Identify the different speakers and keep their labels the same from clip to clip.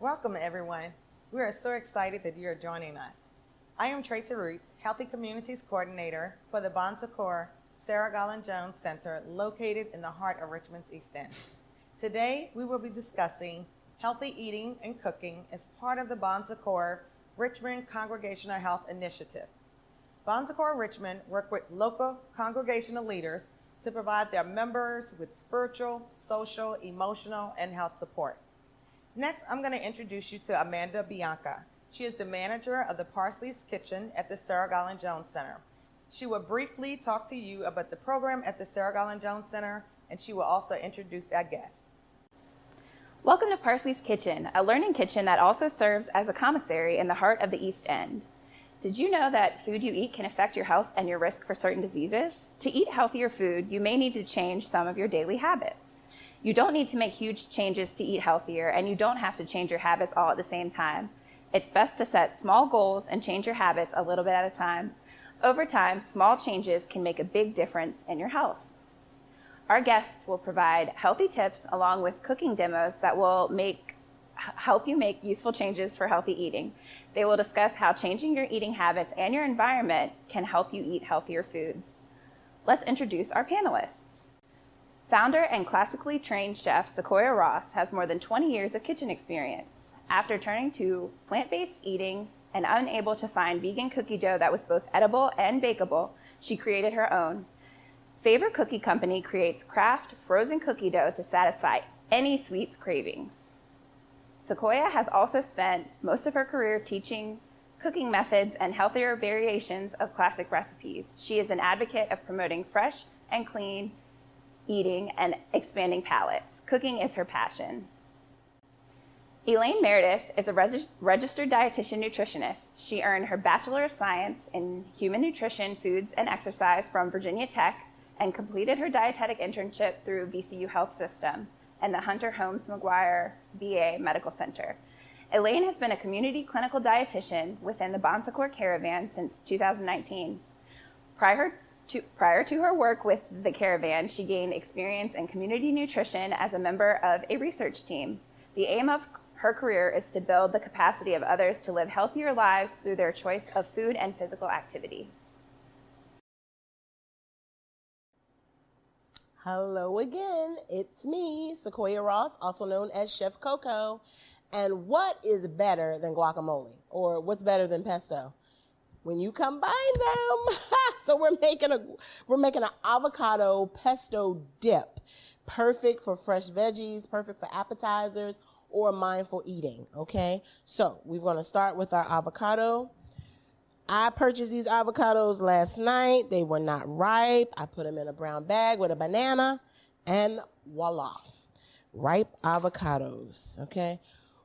Speaker 1: Welcome, everyone. We are so excited that you are joining us. I am Tracy Roots, Healthy Communities Coordinator for the Bon Secours Sarah Garland Jones Center located in the heart of Richmond's East End. Today, we will be discussing healthy eating and cooking as part of the Bon Secours Richmond Congregational Health Initiative. Bon Secours Richmond work with local congregational leaders to provide their members with spiritual, social, emotional, and health support. Next, I'm going to introduce you to Amanda Bianca. She is the manager of the Parsley's Kitchen at the Sarah Garland Jones Center. She will briefly talk to you about the program at the Sarah Garland Jones Center, and she will also introduce our guests.
Speaker 2: Welcome to Parsley's Kitchen, a learning kitchen that also serves as a commissary in the heart of the East End. Did you know that food you eat can affect your health and your risk for certain diseases? To eat healthier food, you may need to change some of your daily habits. You don't need to make huge changes to eat healthier, and you don't have to change your habits all at the same time. It's best to set small goals and change your habits a little bit at a time. Over time, small changes can make a big difference in your health. Our guests will provide healthy tips along with cooking demos that will help you make useful changes for healthy eating. They will discuss how changing your eating habits and your environment can help you eat healthier foods. Let's introduce our panelists. Founder and classically trained chef Sequoia Ross has more than 20 years of kitchen experience. After turning to plant-based eating and unable to find vegan cookie dough that was both edible and bakeable, she created her own. Favorite Cookie Company creates craft frozen cookie dough to satisfy any sweets cravings. Sequoia has also spent most of her career teaching cooking methods and healthier variations of classic recipes. She is an advocate of promoting fresh and clean eating and expanding palates. Cooking is her passion. Elaine Meredith is a registered dietitian nutritionist. She earned her Bachelor of Science in Human Nutrition, Foods, and Exercise from Virginia Tech and completed her dietetic internship through VCU Health System and the Hunter Holmes McGuire BA Medical Center. Elaine has been a community clinical dietitian within the Bon Secours Caravan since 2019. Prior to her work with the Caravan, she gained experience in community nutrition as a member of a research team. The aim of her career is to build the capacity of others to live healthier lives through their choice of food and physical activity.
Speaker 3: Hello again, it's me, Sequoia Ross, also known as Chef Coco. And what is better than guacamole? Or what's better than pesto? When you combine them. So we're making an avocado pesto dip. Perfect for fresh veggies, perfect for appetizers, or mindful eating, okay? So we're gonna start with our avocado. I purchased these avocados last night. They were not ripe. I put them in a brown bag with a banana, and voila, ripe avocados, okay?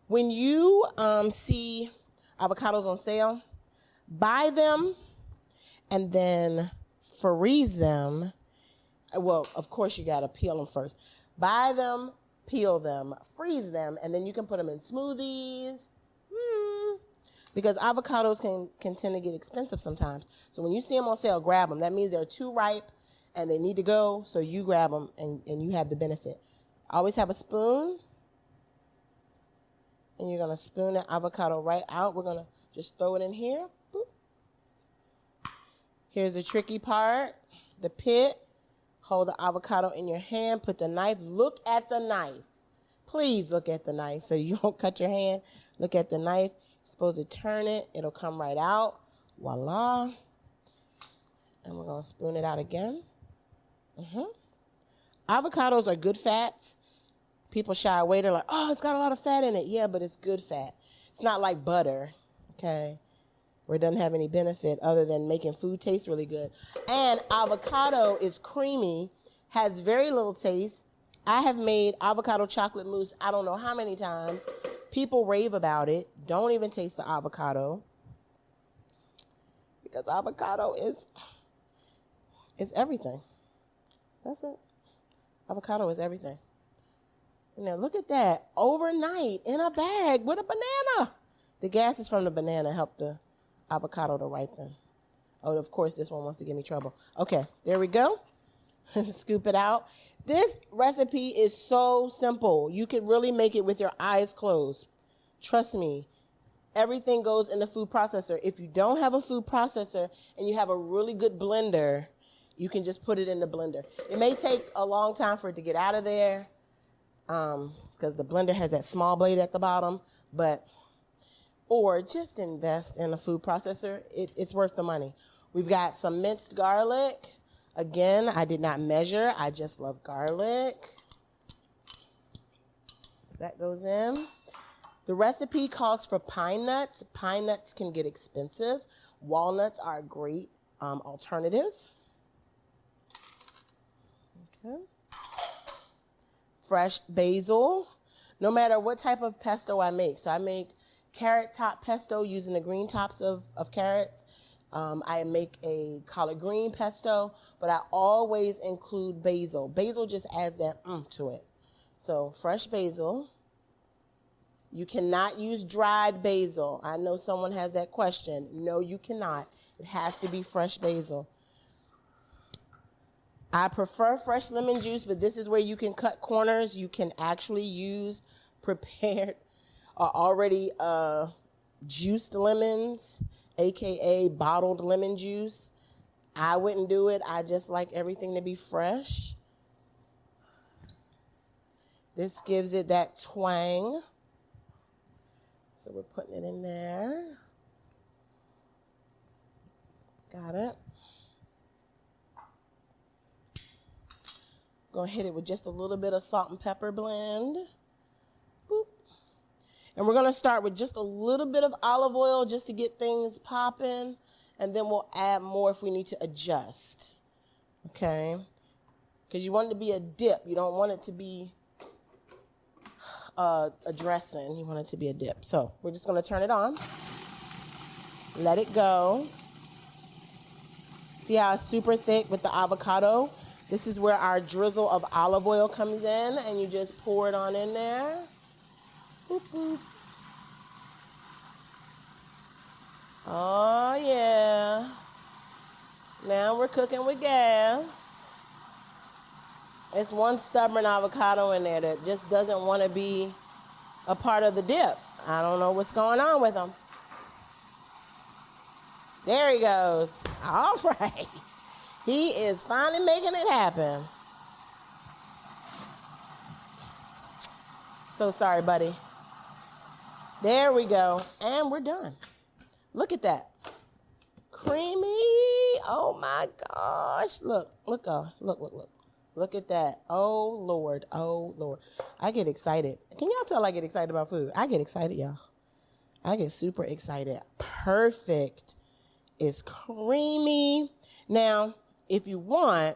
Speaker 3: When you see avocados on sale, buy them and then freeze them. Well, of course, you got to peel them first. Buy them, peel them, freeze them, and then you can put them in smoothies. Because avocados can tend to get expensive sometimes. So when you see them on sale, grab them. That means they're too ripe and they need to go, so you grab them and you have the benefit. Always have a spoon, and you're going to spoon that avocado right out. We're going to just throw it in here. Boop. Here's the tricky part, the pit. Hold the avocado in your hand, put the knife, look at the knife. Please look at the knife so you don't cut your hand. Look at the knife. You're supposed to turn it, it'll come right out. Voila. And we're gonna spoon it out again. Avocados are good fats. People shy away, they're like, oh, it's got a lot of fat in it. Yeah, but it's good fat. It's not like butter, okay? Where it doesn't have any benefit other than making food taste really good. And avocado is creamy, has very little taste. I have made avocado chocolate mousse I don't know how many times. People rave about it. Don't even taste the avocado. Because avocado is everything. That's it. Avocado is everything. And now look at that. Overnight in a bag with a banana. The gases from the banana help the avocado to ripen. Oh, of course, this one wants to give me trouble. Okay, there we go. Scoop it out. This recipe is so simple. You could really make it with your eyes closed. Trust me, everything goes in the food processor. If you don't have a food processor and you have a really good blender, you can just put it in the blender. It may take a long time for it to get out of there because the blender has that small blade at the bottom, or just invest in a food processor. It's worth the money. We've got some minced garlic. Again, I did not measure. I just love garlic. That goes in. The recipe calls for pine nuts. Pine nuts can get expensive. Walnuts are a great alternative. Okay. Fresh basil. No matter what type of pesto I make. So I make carrot top pesto using the green tops of carrots. I make a collard green pesto, but I always include basil. Basil just adds that to it. So fresh basil. You cannot use dried basil. I know someone has that question. No, you cannot. It has to be fresh basil. I prefer fresh lemon juice, but this is where you can cut corners. You can actually use prepared or already juiced lemons, aka bottled lemon juice. I wouldn't do it. I just like everything to be fresh. This gives it that twang. So we're putting it in there. Got it. Gonna hit it with just a little bit of salt and pepper blend. Boop. And we're gonna start with just a little bit of olive oil just to get things popping, and then we'll add more if we need to adjust. Okay? Because you want it to be a dip. You don't want it to be a dressing. You want it to be a dip. So we're just going to turn it on. Let it go. See how it's super thick with the avocado? This is where our drizzle of olive oil comes in, and you just pour it on in there. Boop, boop. Oh, yeah. Now we're cooking with gas. It's one stubborn avocado in there that just doesn't want to be a part of the dip. I don't know what's going on with him. There he goes. All right. He is finally making it happen. So sorry, buddy. There we go. And we're done. Look at that. Creamy. Oh, my gosh. Look. Look at that. Oh, Lord. Oh, Lord. I get excited. Can y'all tell I get excited about food? I get excited, y'all. I get super excited. Perfect. It's creamy. Now, if you want,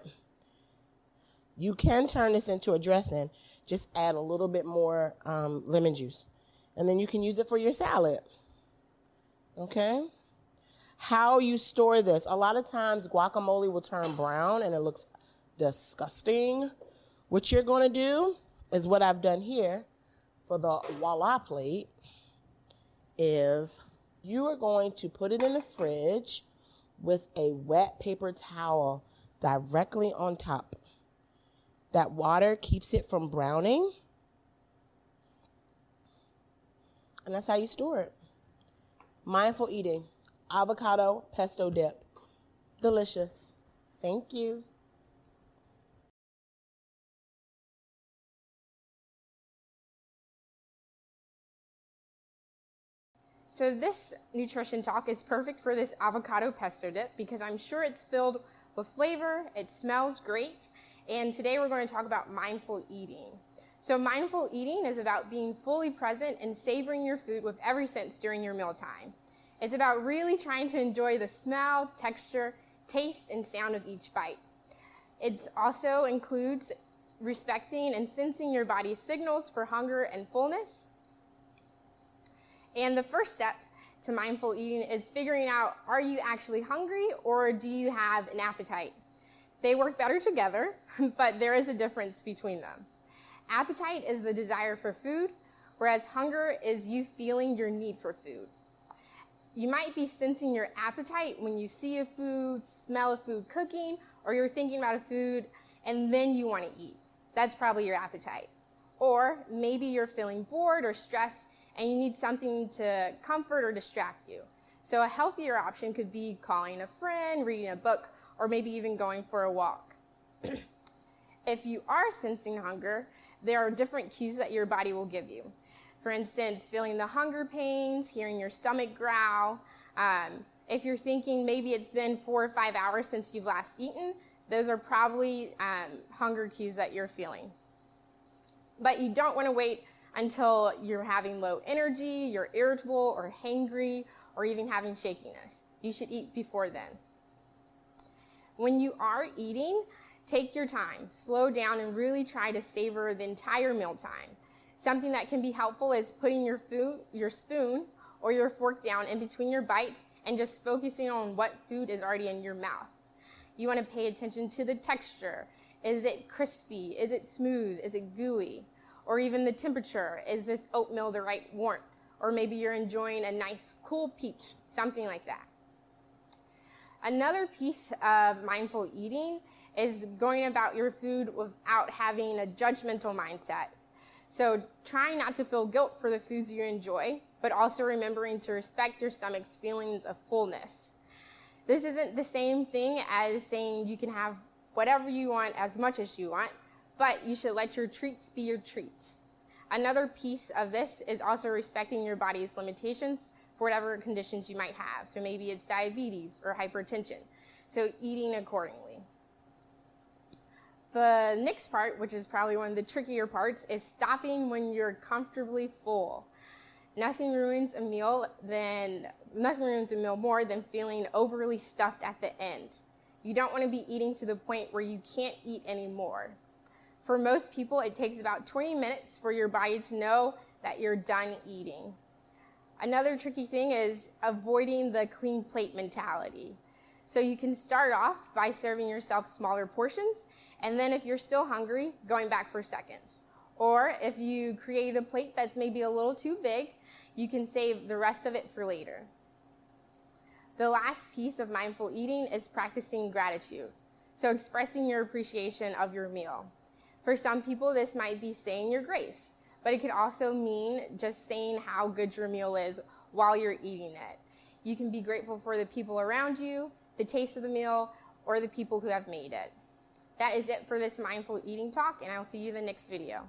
Speaker 3: you can turn this into a dressing. Just add a little bit more lemon juice. And then you can use it for your salad. Okay? How you store this. A lot of times guacamole will turn brown and it looks disgusting. What you're going to do is what I've done here for the voila plate is you are going to put it in the fridge with a wet paper towel directly on top. That water keeps it from browning. And that's how you store it. Mindful eating. Avocado pesto dip. Delicious. Thank you.
Speaker 4: So this nutrition talk is perfect for this avocado pesto dip because I'm sure it's filled with flavor, it smells great, and today we're going to talk about mindful eating. So mindful eating is about being fully present and savoring your food with every sense during your mealtime. It's about really trying to enjoy the smell, texture, taste, and sound of each bite. It also includes respecting and sensing your body's signals for hunger and fullness. And the first step to mindful eating is figuring out, are you actually hungry or do you have an appetite? They work better together, but there is a difference between them. Appetite is the desire for food, whereas hunger is you feeling your need for food. You might be sensing your appetite when you see a food, smell a food cooking, or you're thinking about a food and then you want to eat. That's probably your appetite. Or maybe you're feeling bored or stressed and you need something to comfort or distract you. So a healthier option could be calling a friend, reading a book, or maybe even going for a walk. If you are sensing hunger, there are different cues that your body will give you. For instance, feeling the hunger pains, hearing your stomach growl. If you're thinking maybe it's been 4 or 5 hours since you've last eaten, those are probably hunger cues that you're feeling. But you don't want to wait until you're having low energy, you're irritable or hangry, or even having shakiness. You should eat before then. When you are eating, take your time, slow down, and really try to savor the entire mealtime. Something that can be helpful is putting your spoon or your fork down in between your bites and just focusing on what food is already in your mouth. You want to pay attention to the texture. Is it crispy? Is it smooth? Is it gooey? Or even the temperature. Is this oatmeal the right warmth? Or maybe you're enjoying a nice cool peach, something like that. Another piece of mindful eating is going about your food without having a judgmental mindset. So trying not to feel guilt for the foods you enjoy, but also remembering to respect your stomach's feelings of fullness. This isn't the same thing as saying you can have whatever you want as much as you want, but you should let your treats be your treats. Another piece of this is also respecting your body's limitations for whatever conditions you might have. So maybe it's diabetes or hypertension. So eating accordingly. The next part, which is probably one of the trickier parts, is stopping when you're comfortably full. Nothing ruins a meal more than feeling overly stuffed at the end. You don't want to be eating to the point where you can't eat anymore. For most people, it takes about 20 minutes for your body to know that you're done eating. Another tricky thing is avoiding the clean plate mentality. So you can start off by serving yourself smaller portions, and then if you're still hungry, going back for seconds. Or if you create a plate that's maybe a little too big, you can save the rest of it for later. The last piece of mindful eating is practicing gratitude. So expressing your appreciation of your meal. For some people, this might be saying your grace, but it could also mean just saying how good your meal is while you're eating it. You can be grateful for the people around you, the taste of the meal, or the people who have made it. That is it for this mindful eating talk, and I'll see you in the next video.